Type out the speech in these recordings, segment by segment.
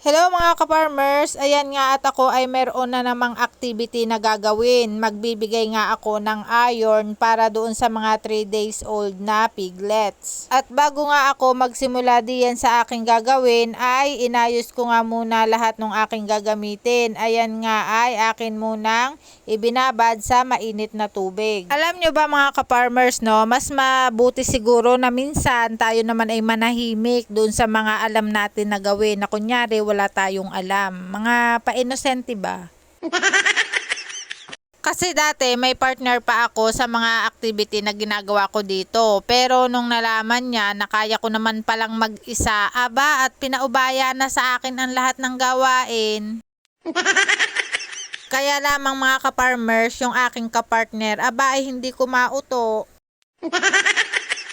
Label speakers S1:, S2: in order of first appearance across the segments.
S1: Hello mga ka-farmers, ayan nga at ako ay meron na namang activity na gagawin. Magbibigay nga ako ng iron para doon sa mga 3 days old na piglets. At bago nga ako magsimula diyan sa aking gagawin ay inayos ko nga muna lahat ng aking gagamitin. Ayan nga ay akin munang ibinabad sa mainit na tubig. Alam nyo ba mga ka-farmers, no, mas mabuti siguro na minsan tayo naman ay manahimik doon sa mga alam natin na gawin na kunyari wala tayong alam. Mga pa-inosente ba? Kasi dati may partner pa ako sa mga activity na ginagawa ko dito. Pero nung nalaman niya na kaya ko naman palang mag-isa, aba at pinaubaya na sa akin ang lahat ng gawain. Kaya lamang mga ka-farmers, yung aking kapartner, aba ay hindi ko mauto.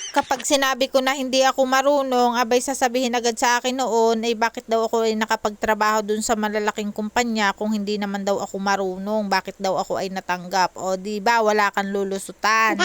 S1: Kapag sinabi ko na hindi ako marunong, abay sasabihin agad sa akin noon, ay bakit daw ako ay nakapagtrabaho dun sa malalaking kumpanya kung hindi naman daw ako marunong, bakit daw ako ay natanggap. O di ba wala kang lulusutan.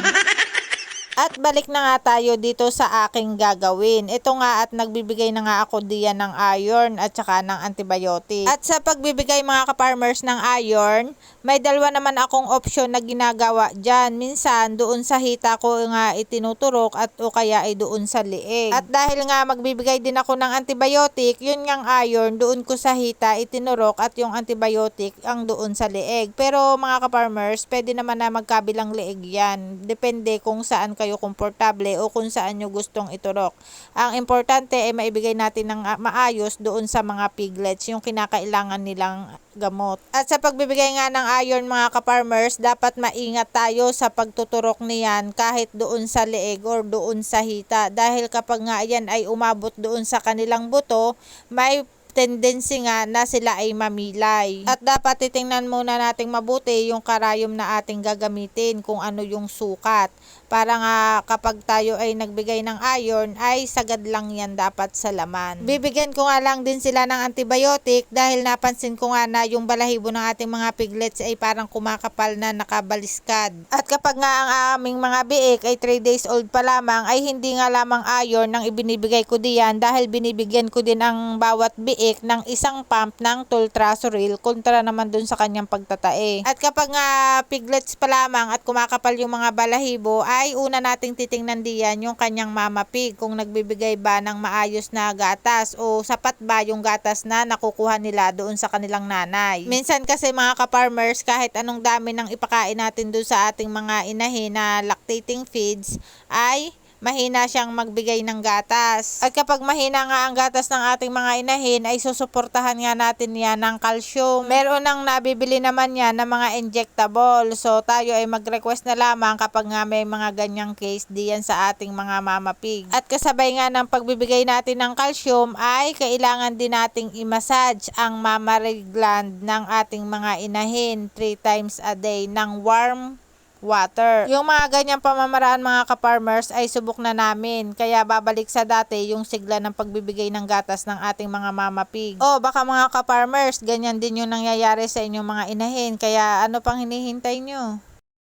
S1: At balik na nga tayo dito sa aking gagawin. Ito nga at nagbibigay na nga ako diyan ng iron at saka ng antibiotic. At sa pagbibigay mga ka-farmers ng iron, may dalawa naman akong option na ginagawa dyan. Minsan doon sa hita ko nga itinuturok at o kaya ay doon sa lieg. At dahil nga magbibigay din ako ng antibiotic, yun ngang iron doon ko sa hita itinurok at yung antibiotic ang doon sa lieg. Pero mga ka-farmers, pwede naman na magkabilang lieg yan. Depende kung saan kayo komportable o kung saan nyo gustong iturok. Ang importante ay maibigay natin ng maayos doon sa mga piglets, yung kinakailangan nilang gamot. At sa pagbibigay nga ng iron mga ka-farmers, dapat maingat tayo sa pagtuturok niyan kahit doon sa leeg or doon sa hita. Dahil kapag nga yan ay umabot doon sa kanilang buto, may tendency nga na sila ay mamilay. At dapat titingnan muna nating mabuti yung karayom na ating gagamitin kung ano yung sukat. Para nga kapag tayo ay nagbigay ng iron ay sagad lang yan dapat sa laman. Bibigyan ko nga lang din sila ng antibiotic dahil napansin ko nga na yung balahibo ng ating mga piglets ay parang kumakapal na nakabaliskad. At kapag nga ang aming mga biik ay 3 days old pa lamang ay hindi nga lamang iron ang ibinibigay ko diyan dahil binibigyan ko din ang bawat biik ng isang pump ng Toltrasuril kontra naman dun sa kanyang pagtatae. At kapag nga piglets pa lamang at kumakapal yung mga balahibo ay una nating titingnan diyan yung kanyang mama pig kung nagbibigay ba ng maayos na gatas o sapat ba yung gatas na nakukuha nila doon sa kanilang nanay. Minsan kasi mga ka-farmers, kahit anong dami ng ipakain natin doon sa ating mga inahin na lactating feeds ay mahina siyang magbigay ng gatas. At kapag mahina nga ang gatas ng ating mga inahin, ay susuportahan nga natin yan ng calcium. Meron nang nabibili naman yan ng mga injectable. So tayo ay mag-request na lamang kapag nga may mga ganyang case diyan sa ating mga mama pig. At kasabay nga ng pagbibigay natin ng calcium ay kailangan din nating i-massage ang mammary gland ng ating mga inahin 3 times a day ng warm water. Yung mga ganyang pamamaraan mga ka-farmers ay subok na namin. Kaya babalik sa dati yung sigla ng pagbibigay ng gatas ng ating mga mama pig. O baka mga ka-farmers, ganyan din yung nangyayari sa inyong mga inahin. Kaya ano pang hinihintay nyo?